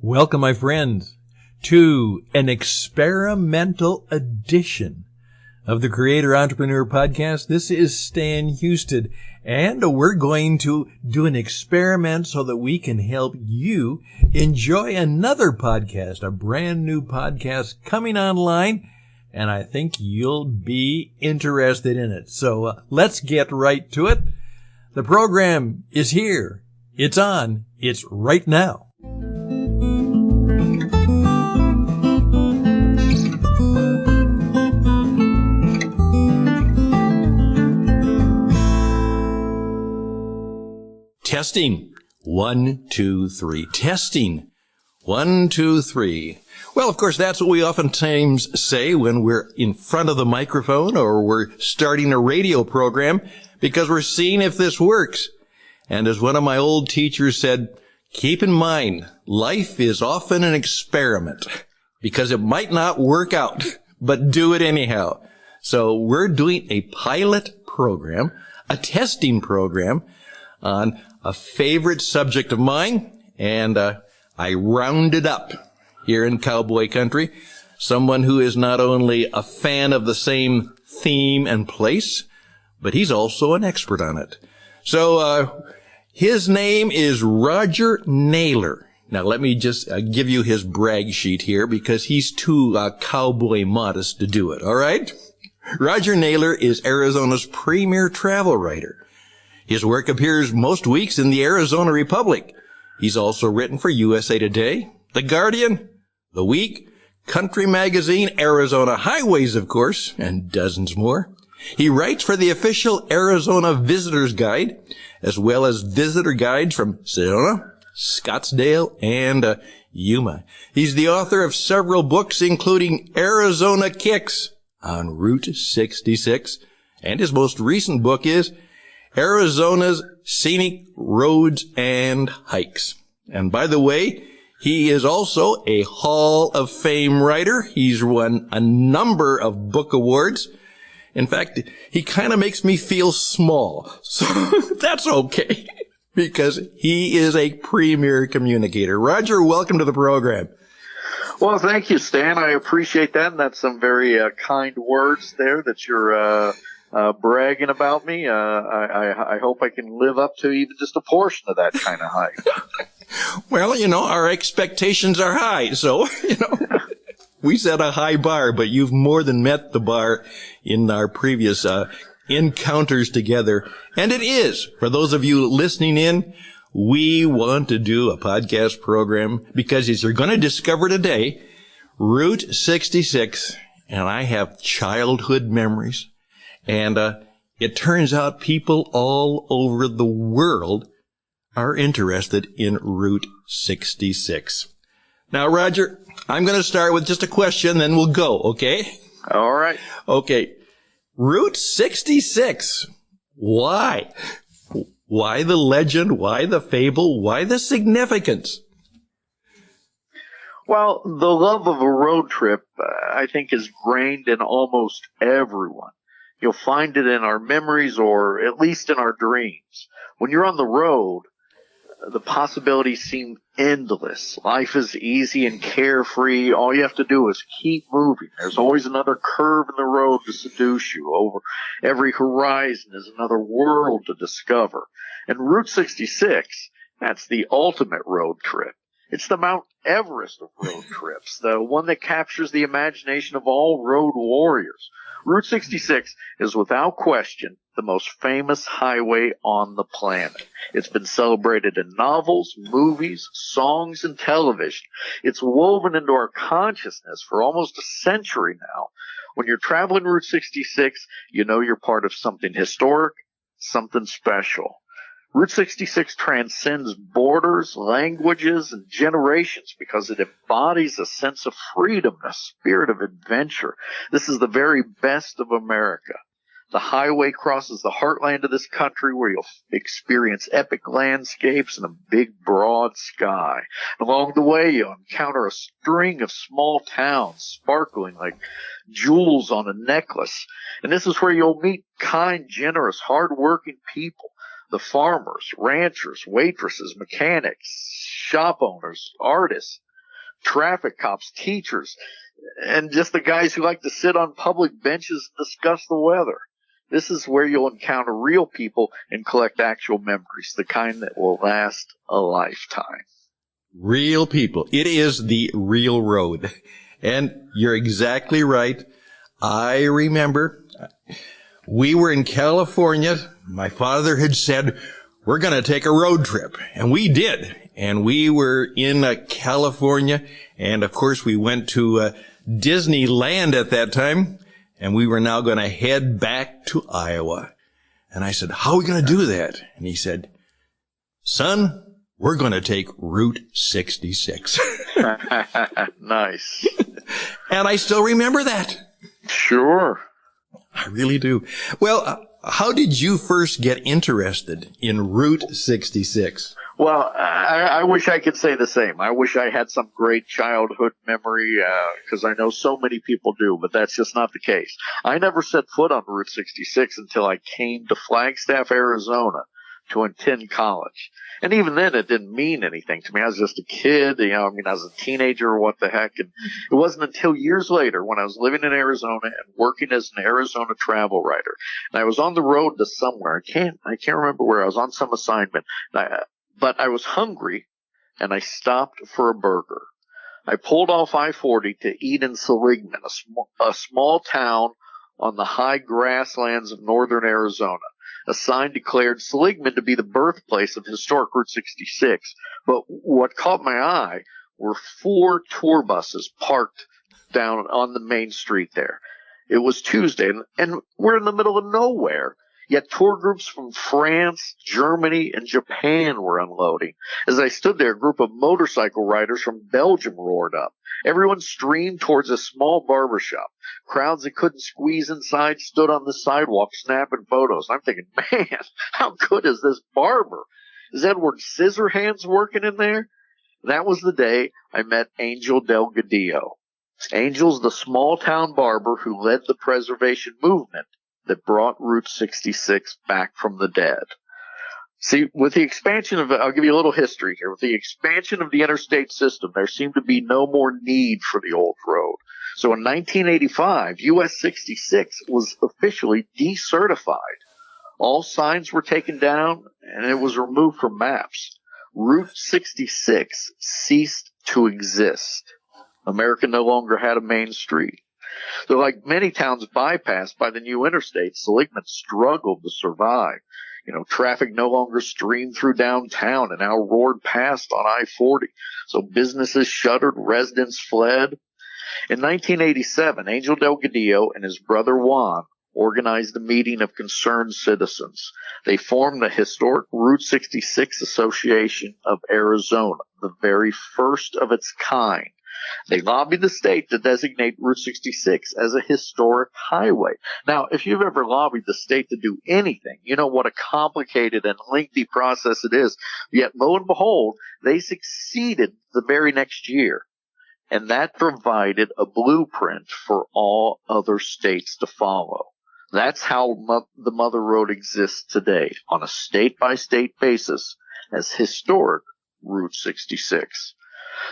Welcome, my friends, to an experimental edition of the Creator Entrepreneur Podcast. This is Stan Houston, and we're going to do an experiment so that we can help you enjoy another podcast, a brand new podcast coming online, and I think you'll be interested in it. So let's get right to it. The program is here. It's on. It's right now. Testing. 1, 2, 3. Testing. 1, 2, 3. Well, of course, that's what we oftentimes say when we're in front of the microphone or we're starting a radio program, because we're seeing if this works. And as one of my old teachers said, keep in mind, life is often an experiment because it might not work out, but do it anyhow. So we're doing a pilot program, a testing program on a favorite subject of mine, and I rounded up here in cowboy country someone who is not only a fan of the same theme and place, but he's also an expert on it. So his name is Roger Naylor. Now let me just give you his brag sheet here, because he's too cowboy modest to do it, all right? Roger Naylor is Arizona's premier travel writer. His work appears most weeks in the Arizona Republic. He's also written for USA Today, The Guardian, The Week, Country Magazine, Arizona Highways, of course, and dozens more. He writes for the official Arizona Visitor's Guide, as well as visitor guides from Sedona, Scottsdale, and Yuma. He's the author of several books, including Arizona Kicks on Route 66, and his most recent book is Arizona's Scenic Roads and Hikes. And by the way, he is also a Hall of Fame writer. He's won a number of book awards. In fact, he kind of makes me feel small. So that's okay, because he is a premier communicator. Roger, welcome to the program. Well, thank you, Stan. I appreciate that. And that's some very kind words there that you're bragging about me. I hope I can live up to even just a portion of that kind of hype. Well, our expectations are high. So, we set a high bar, but you've more than met the bar in our previous encounters together. And it is, for those of you listening in, we want to do a podcast program because, as you're going to discover today, Route 66, and I have childhood memories. And it turns out people all over the world are interested in Route 66. Now, Roger, I'm going to start with just a question, then we'll go, okay? All right. Okay. Route 66. Why? Why the legend? Why the fable? Why the significance? Well, the love of a road trip, I think, is grained in almost everyone. You'll find it in our memories, or at least in our dreams. When you're on the road, the possibilities seem endless. Life is easy and carefree. All you have to do is keep moving. There's always another curve in the road to seduce you. Over every horizon is another world to discover. And Route 66, that's the ultimate road trip. It's the Mount Everest of road trips, the one that captures the imagination of all road warriors. Route 66 is without question the most famous highway on the planet. It's been celebrated in novels, movies, songs, and television. It's woven into our consciousness for almost a century now. When you're traveling Route 66, you know you're part of something historic, something special. Route 66 transcends borders, languages, and generations because it embodies a sense of freedom and a spirit of adventure. This is the very best of America. The highway crosses the heartland of this country, where you'll experience epic landscapes and a big, broad sky. Along the way, you'll encounter a string of small towns sparkling like jewels on a necklace. And this is where you'll meet kind, generous, hardworking people. The farmers, ranchers, waitresses, mechanics, shop owners, artists, traffic cops, teachers, and just the guys who like to sit on public benches and discuss the weather. This is where you'll encounter real people and collect actual memories, the kind that will last a lifetime. Real people. It is the real road. And you're exactly right. I remember we were in California. My father had said, we're going to take a road trip. And we did. And we were in California. And of course, we went to Disneyland at that time. And we were now going to head back to Iowa. And I said, how are we going to do that? And he said, son, we're going to take Route 66. Nice. And I still remember that. Sure. I really do. Well, how did you first get interested in Route 66? Well, I wish I could say the same. I wish I had some great childhood memory, because I know so many people do, but that's just not the case. I never set foot on Route 66 until I came to Flagstaff, Arizona to attend college. And even then, it didn't mean anything to me. I was just a kid, I was a teenager, what the heck. And it wasn't until years later when I was living in Arizona and working as an Arizona travel writer. And I was on the road to somewhere. I can't remember where. I was on some assignment. But I was hungry, and I stopped for a burger. I pulled off I-40 to eat in Seligman, a small town on the high grasslands of northern Arizona. A sign declared Seligman to be the birthplace of historic Route 66. But what caught my eye were 4 tour buses parked down on the main street there. It was Tuesday, and we're in the middle of nowhere. Yet tour groups from France, Germany, and Japan were unloading. As I stood there, a group of motorcycle riders from Belgium roared up. Everyone streamed towards a small barber shop. Crowds that couldn't squeeze inside stood on the sidewalk snapping photos. I'm thinking, man, how good is this barber? Is Edward Scissorhands working in there? That was the day I met Angel Delgadillo. Angel's the small-town barber who led the preservation movement that brought Route 66 back from the dead. See, with the expansion of, I'll give you a little history here. With the expansion of the interstate system, there seemed to be no more need for the old road. So in 1985, US 66 was officially decertified. All signs were taken down, and it was removed from maps. Route 66 ceased to exist. America no longer had a main street. So like many towns bypassed by the new interstate, Seligman struggled to survive. Traffic no longer streamed through downtown and now roared past on I-40. So businesses shuttered, residents fled. In 1987, Angel Delgadillo and his brother Juan organized a meeting of concerned citizens. They formed the Historic Route 66 Association of Arizona, the very first of its kind. They lobbied the state to designate Route 66 as a historic highway. Now, if you've ever lobbied the state to do anything, you know what a complicated and lengthy process it is. Yet, lo and behold, they succeeded the very next year. And that provided a blueprint for all other states to follow. That's how the Mother Road exists today, on a state-by-state basis, as historic Route 66.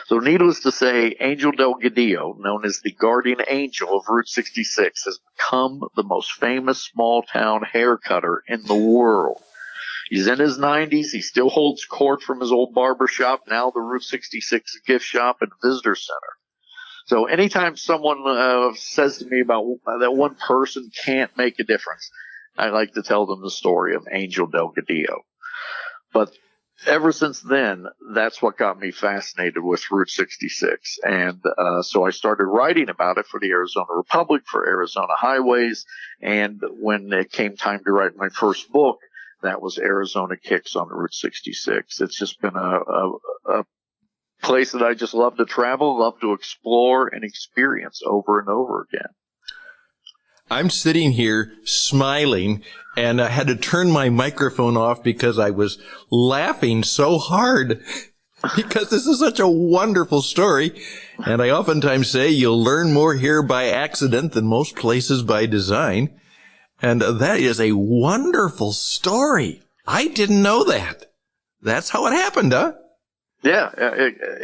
So needless to say, Angel Delgadillo, known as the guardian angel of Route 66, has become the most famous small-town hair cutter in the world. He's in his 90s. He still holds court from his old barber shop, now the Route 66 gift shop and visitor center. So anytime someone says to me about that one person can't make a difference, I like to tell them the story of Angel Delgadillo. But ever since then, that's what got me fascinated with Route 66. And so I started writing about it for the Arizona Republic, for Arizona Highways. And when it came time to write my first book, that was Arizona Kicks on Route 66. It's just been a place that I just love to travel, love to explore and experience over and over again. I'm sitting here smiling, and I had to turn my microphone off because I was laughing so hard because this is such a wonderful story. And I oftentimes say you'll learn more here by accident than most places by design. And that is a wonderful story. I didn't know that. That's how it happened, huh? Yeah,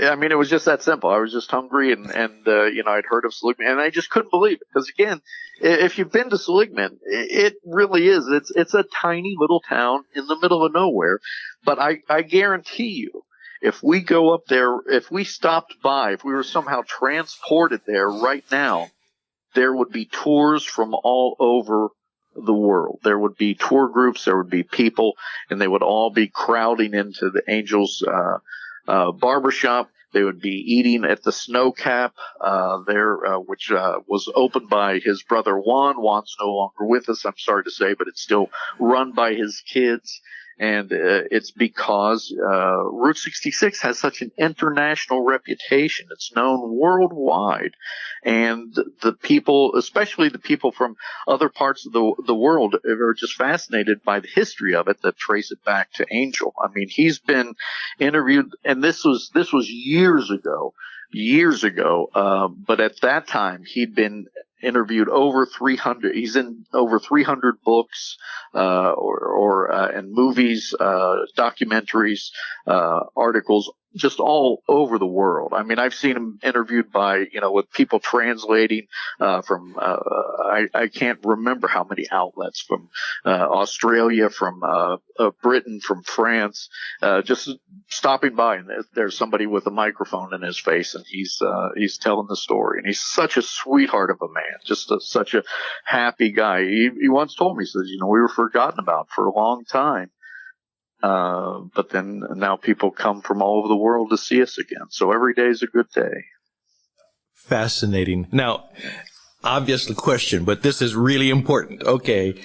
I mean, it was just that simple. I was just hungry, and I'd heard of Seligman, and I just couldn't believe it. Because again, if you've been to Seligman, it really is. It's a tiny little town in the middle of nowhere. But I guarantee you, if we go up there, if we stopped by, if we were somehow transported there right now, there would be tours from all over the world. There would be tour groups, there would be people, and they would all be crowding into the Angels barbershop. They would be eating at the Snow Cap there, which was opened by his brother Juan. Juan's no longer with us, I'm sorry to say, but it's still run by his kids. And it's because Route 66 has such an international reputation. It's known worldwide. And the people, especially the people from other parts of the world, are just fascinated by the history of it that trace it back to Angel. I mean, he's been interviewed, and this was years ago, but at that time he'd been interviewed over 300. He's in over 300 books, and movies, documentaries, articles, just all over the world. I mean, I've seen him interviewed by, with people translating, from, I can't remember how many outlets, from, Australia, from, Britain, from France, just stopping by, and there's somebody with a microphone in his face, and he's telling the story, and he's such a sweetheart of a man, just such a happy guy. He once told me, he says, we were forgotten about for a long time. But then now people come from all over the world to see us again. So every day is a good day. Fascinating. Now, obvious question, but this is really important. Okay.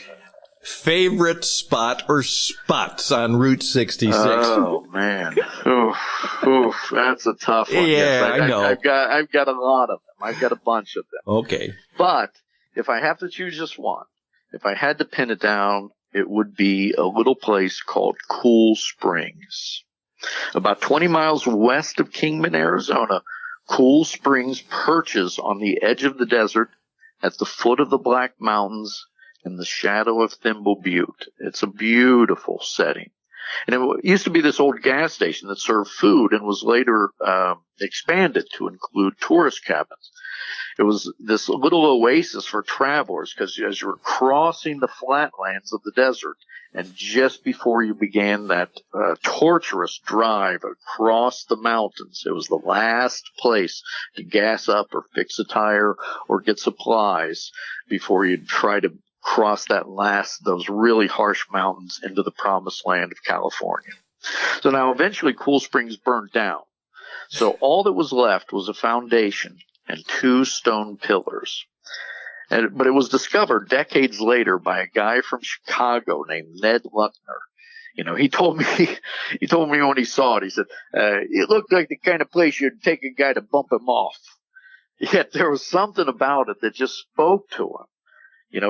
Favorite spot or spots on Route 66? Oh, man. Oof, that's a tough one. Yeah, I know. I've got a lot of them. I've got a bunch of them. Okay. But if I have to choose just one, if I had to pin it down, it would be a little place called Cool Springs. About 20 miles west of Kingman, Arizona, Cool Springs perches on the edge of the desert at the foot of the Black Mountains in the shadow of Thimble Butte. It's a beautiful setting. And it used to be this old gas station that served food and was later expanded to include tourist cabins. It was this little oasis for travelers because as you were crossing the flatlands of the desert, and just before you began that torturous drive across the mountains, it was the last place to gas up or fix a tire or get supplies before you'd try to cross those really harsh mountains into the promised land of California. So now eventually Cool Springs burned down. So all that was left was a foundation and 2 stone pillars. But it was discovered decades later by a guy from Chicago named Ned Luckner. He told me when he saw it, he said, it looked like the kind of place you'd take a guy to bump him off. Yet there was something about it that just spoke to him.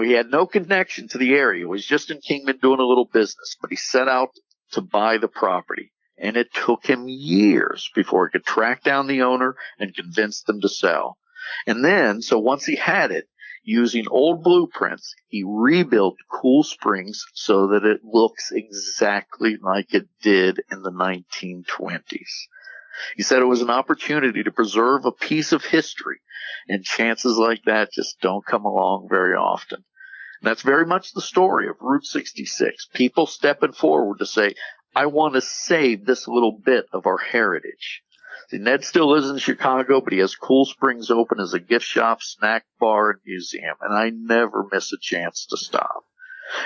He had no connection to the area. He was just in Kingman doing a little business, but he set out to buy the property. And it took him years before he could track down the owner and convince them to sell. And then, so once he had it, using old blueprints, he rebuilt Cool Springs so that it looks exactly like it did in the 1920s. He said it was an opportunity to preserve a piece of history, and chances like that just don't come along very often. And that's very much the story of Route 66. People stepping forward to say, I want to save this little bit of our heritage. See, Ned still lives in Chicago, but he has Cool Springs open as a gift shop, snack bar, and museum, and I never miss a chance to stop.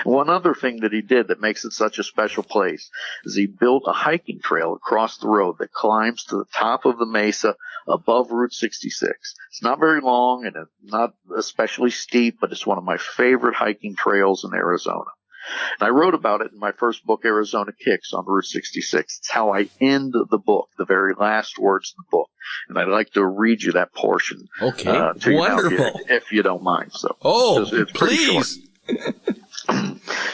One other thing that he did that makes it such a special place is he built a hiking trail across the road that climbs to the top of the mesa above Route 66. It's not very long and it's not especially steep, but it's one of my favorite hiking trails in Arizona. And I wrote about it in my first book, Arizona Kicks, on Route 66. It's how I end the book, the very last words of the book. And I'd like to read you that portion. Okay, to wonderful. You now, if you don't mind. So, it's please.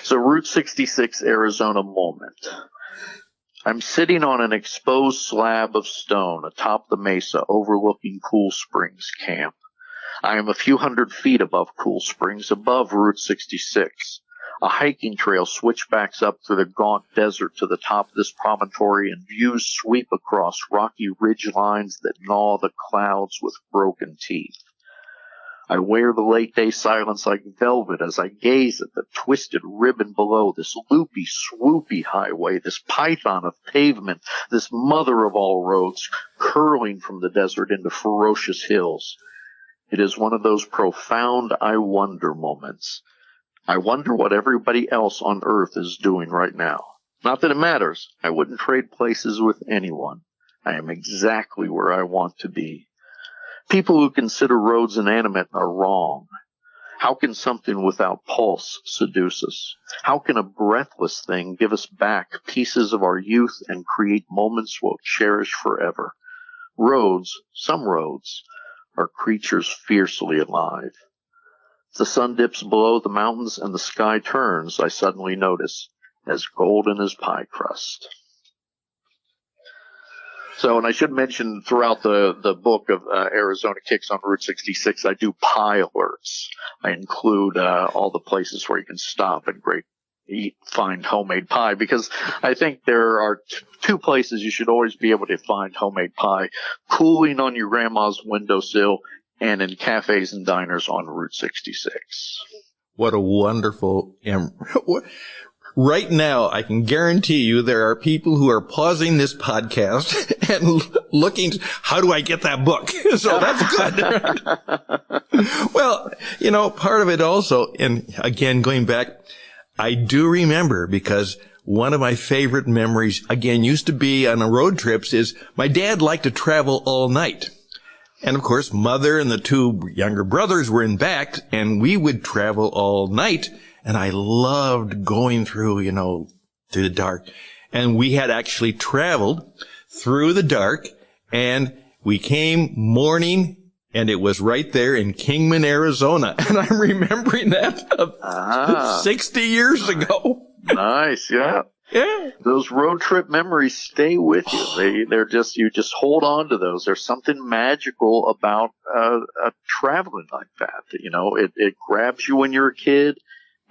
So Route 66, Arizona moment. I'm sitting on an exposed slab of stone atop the mesa overlooking Cool Springs Camp. I am a few hundred feet above Cool Springs, above Route 66. A hiking trail switchbacks up through the gaunt desert to the top of this promontory, and views sweep across rocky ridge lines that gnaw the clouds with broken teeth. I wear the late-day silence like velvet as I gaze at the twisted ribbon below, this loopy, swoopy highway, this python of pavement, this mother of all roads, curling from the desert into ferocious hills. It is one of those profound I wonder moments. I wonder what everybody else on earth is doing right now. Not that it matters. I wouldn't trade places with anyone. I am exactly where I want to be. People who consider roads inanimate are wrong. How can something without pulse seduce us? How can a breathless thing give us back pieces of our youth and create moments we'll cherish forever? Roads, some roads, are creatures fiercely alive. As the sun dips below the mountains and the sky turns, I suddenly notice, as golden as pie crust. So, and I should mention throughout the book of Arizona Kicks on Route 66, I do pie alerts. I include all the places where you can stop and find homemade pie, because I think there are two places you should always be able to find homemade pie: cooling on your grandma's windowsill and in cafes and diners on Route 66. What a wonderful Right now, I can guarantee you there are people who are pausing this podcast and looking, how do I get that book? So that's good. Well, part of it also, and again, going back, I do remember, because one of my favorite memories, again, used to be on road trips, is my dad liked to travel all night. And of course, mother and the two younger brothers were in back, and we would travel all night. And I loved going through the dark. And we had actually traveled through the dark, and we came morning, and it was right there in Kingman, Arizona. And I'm remembering that 60 years ago. Nice, yeah. Yeah. Those road trip memories stay with you. They're just, you just hold on to those. There's something magical about traveling like that. It grabs you when you're a kid,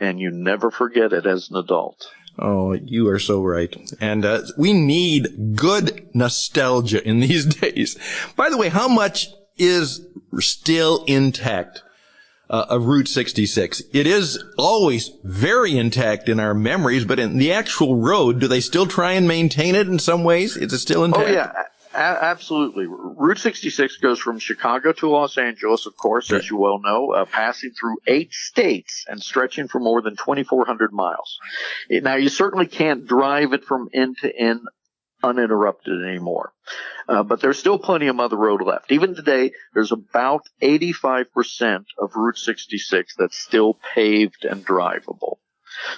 and you never forget it as an adult. Oh, you are so right. And we need good nostalgia in these days. By the way, how much is still intact of Route 66? It is always very intact in our memories, but in the actual road, do they still try and maintain it in some ways? Is it still intact? Oh, yeah. Absolutely. Route 66 goes from Chicago to Los Angeles, of course, as you well know, passing through 8 states and stretching for more than 2,400 miles. Now, you certainly can't drive it from end to end uninterrupted anymore. But there's still plenty of Mother Road left. Even today, there's about 85% of Route 66 that's still paved and drivable.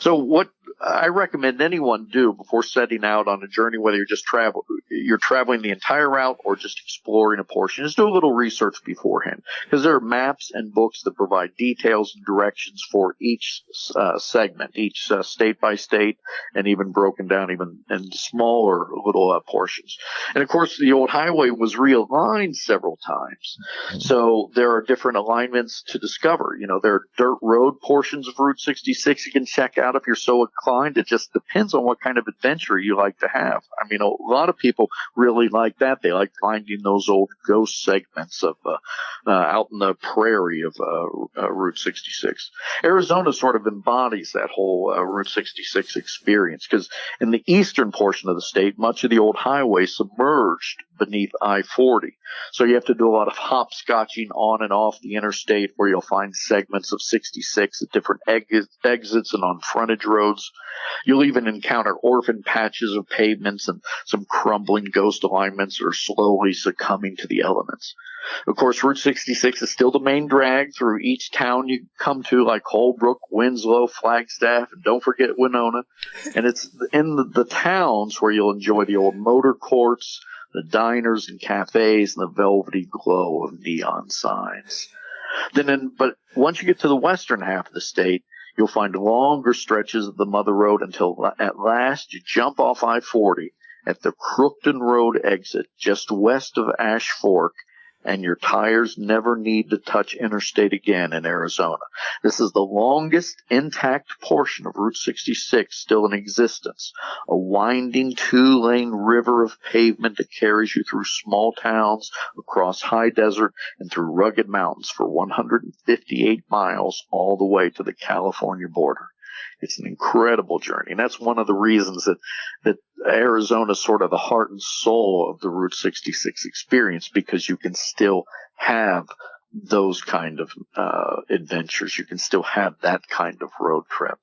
So what I recommend anyone do before setting out on a journey, whether you're traveling the entire route or just exploring a portion, is do a little research beforehand, because there are maps and books that provide details and directions for each segment, each state by state, and even broken down even in smaller little portions. And of course, the old highway was realigned several times, so there are different alignments to discover. There are dirt road portions of Route 66 you can check out if you're so inclined. It just depends on what kind of adventure you like to have. I mean, a lot of people really like that. They like finding those old ghost segments of out in the prairie of Route 66. Arizona sort of embodies that whole Route 66 experience, because in the eastern portion of the state, much of the old highway submerged beneath I-40. So you have to do a lot of hopscotching on and off the interstate, where you'll find segments of 66 at different exits and on frontage roads. You'll even encounter orphan patches of pavements and some crumbling ghost alignments that are slowly succumbing to the elements. Of course, Route 66 is still the main drag through each town you come to, like Holbrook, Winslow, Flagstaff, and don't forget Winona. And it's in the towns where you'll enjoy the old motor courts, the diners and cafes, and the velvety glow of neon signs. But once you get to the western half of the state, you'll find longer stretches of the Mother Road until at last you jump off I-40 at the Crookton Road exit just west of Ash Fork and your tires never need to touch interstate again in Arizona. This is the longest intact portion of Route 66 still in existence, a winding 2-lane river of pavement that carries you through small towns, across high desert, and through rugged mountains for 158 miles all the way to the California border. It's an incredible journey, and that's one of the reasons that Arizona is sort of the heart and soul of the Route 66 experience, because you can still have those kind of adventures. You can still have that kind of road trip.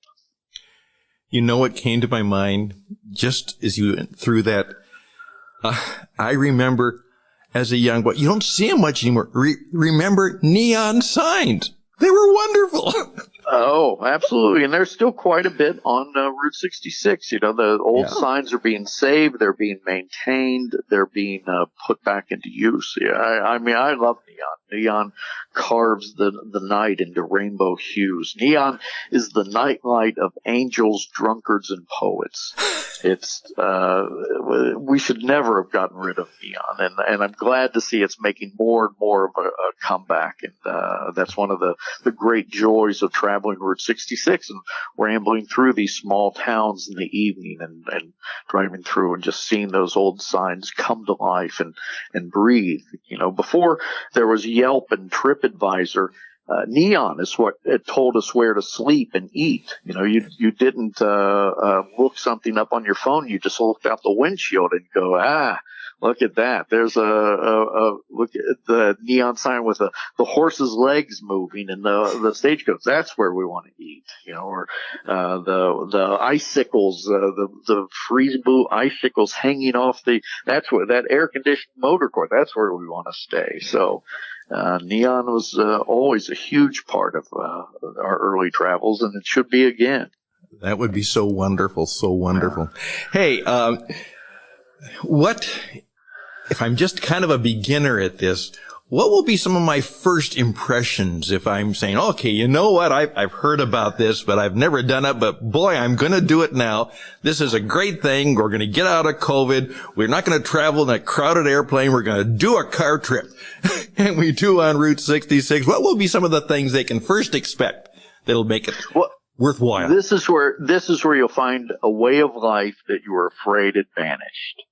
You know what came to my mind just as you went through that? I remember as a young boy, you don't see them much anymore. Remember neon signs? They were wonderful. Oh, absolutely. And there's still quite a bit on Route 66. You know, the old signs are being saved. They're being maintained. They're being put back into use. Yeah, I mean, I love neon. Neon carves the night into rainbow hues. Neon is the nightlight of angels, drunkards, and poets. It's we should never have gotten rid of neon, and I'm glad to see it's making more and more of a comeback. And that's one of the great joys of traveling Route 66 and rambling through these small towns in the evening and driving through and just seeing those old signs come to life and breathe. You know, before there was Yelp and TripAdvisor, neon is what it told us where to sleep and eat. You know, you didn't look something up on your phone. You just looked out the windshield and go, look at that. There's a look at the neon sign with the horse's legs moving and the stagecoach. That's where we want to eat. You know, or the icicles, the freeze boot icicles hanging off that's where that air conditioned motor court. That's where we want to stay. So. Neon was always a huge part of our early travels, and it should be again. That would be so wonderful, so wonderful. Hey, what, if I'm just kind of a beginner at this, what will be some of my first impressions if I'm saying, okay, you know what, I've heard about this, but I've never done it, but boy, I'm going to do it now. This is a great thing. We're going to get out of COVID. We're not going to travel in a crowded airplane. We're going to do a car trip. And we do on Route 66. What will be some of the things they can first expect that'll make it worthwhile? This is where you'll find a way of life that you were afraid had vanished.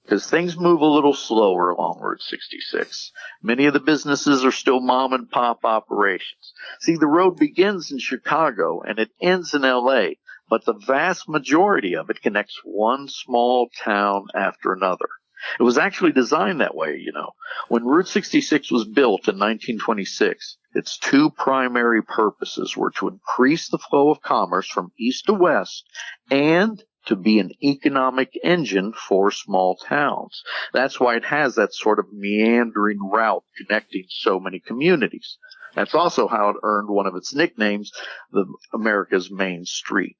Because things move a little slower along Route 66. Many of the businesses are still mom and pop operations. See, the road begins in Chicago and it ends in L.A., but the vast majority of it connects one small town after another. It was actually designed that way, you know. When Route 66 was built in 1926, its two primary purposes were to increase the flow of commerce from east to west and to be an economic engine for small towns. That's why it has that sort of meandering route connecting so many communities. That's also how it earned one of its nicknames, the America's Main Street.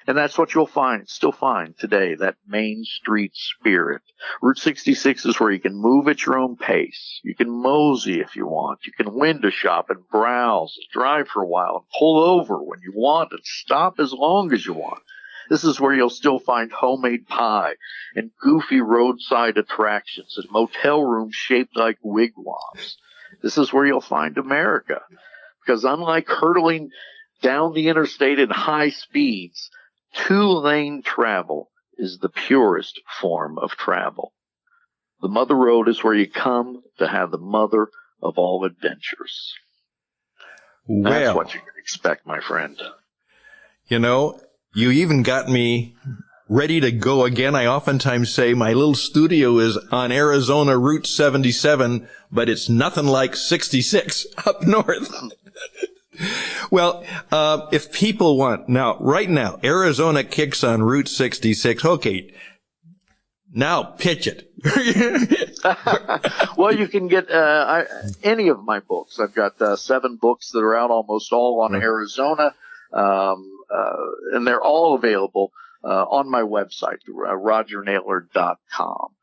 And that's what you'll still find today, that Main Street spirit. Route 66 is where you can move at your own pace. You can mosey if you want. You can window shop and browse and drive for a while and pull over when you want and stop as long as you want. This is where you'll still find homemade pie and goofy roadside attractions and motel rooms shaped like wigwams. This is where you'll find America. Because unlike hurtling down the interstate at high speeds, 2-lane travel is the purest form of travel. The Mother Road is where you come to have the mother of all adventures. Well, that's what you can expect, my friend. You know, you even got me ready to go again. I oftentimes say my little studio is on Arizona Route 77, but it's nothing like 66 up north. Well, if people want, right now, Arizona kicks on Route 66. Okay, now pitch it. Well, you can get any of my books. I've got 7 books that are out, almost all on Arizona, and they're all available on my website, rogernaylor.com.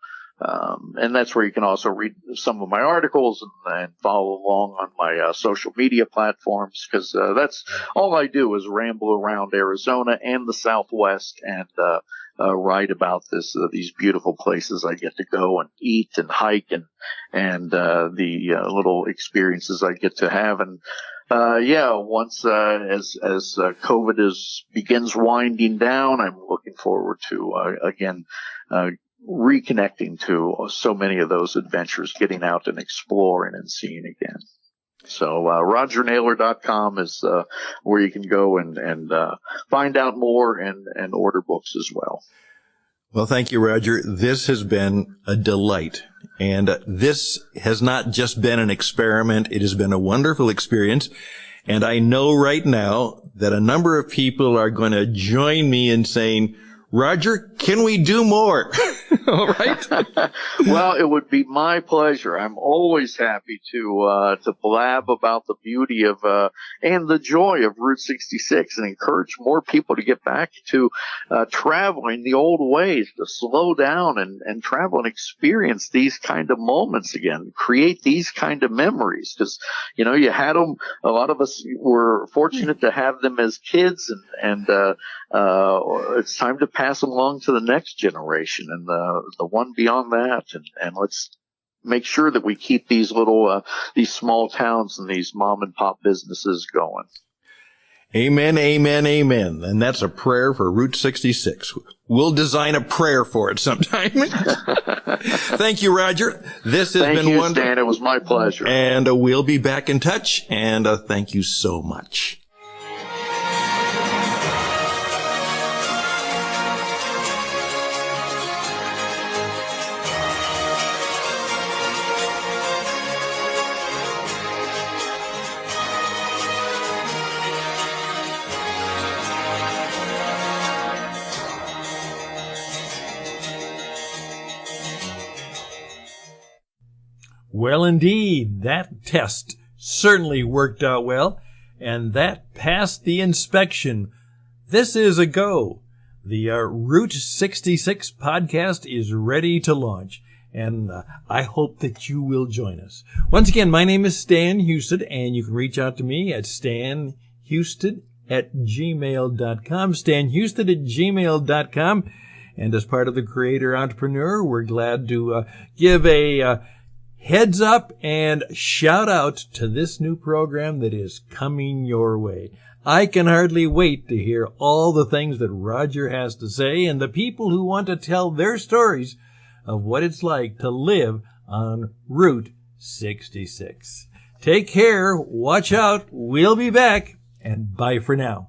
And that's where you can also read some of my articles and follow along on my social media platforms, because that's all I do is ramble around Arizona and the Southwest and write about these beautiful places I get to go and eat and hike and the little experiences I get to have. And once as COVID begins winding down, I'm looking forward to again reconnecting to so many of those adventures, getting out and exploring and seeing again. So RogerNaylor.com is where you can go and find out more and order books as well. Well, thank you, Roger. This has been a delight. And this has not just been an experiment. It has been a wonderful experience. And I know right now that a number of people are going to join me in saying, Roger, can we do more? All right. Well, it would be my pleasure. I'm always happy to blab about the beauty of and the joy of Route 66 and encourage more people to get back to traveling the old ways, to slow down and travel and experience these kind of moments again, create these kind of memories. Because, you had them. A lot of us were fortunate to have them as kids, and it's time to pass them along to the next generation and the one beyond that, and let's make sure that we keep these these small towns and these mom and pop businesses going. Amen, amen, amen. And that's a prayer for Route 66. We'll design a prayer for it sometime. Thank you, Roger. This has been wonderful. Stan. It was my pleasure. And we'll be back in touch. And thank you so much. Well, indeed, that test certainly worked out well, and that passed the inspection. This is a go. The Route 66 podcast is ready to launch, and I hope that you will join us. Once again, my name is Stan Husted, and you can reach out to me at stanhusted@gmail.com, stanhusted@gmail.com. And as part of the Creator Entrepreneur, we're glad to give a heads up and shout out to this new program that is coming your way. I can hardly wait to hear all the things that Roger has to say and the people who want to tell their stories of what it's like to live on Route 66. Take care, watch out, we'll be back, and bye for now.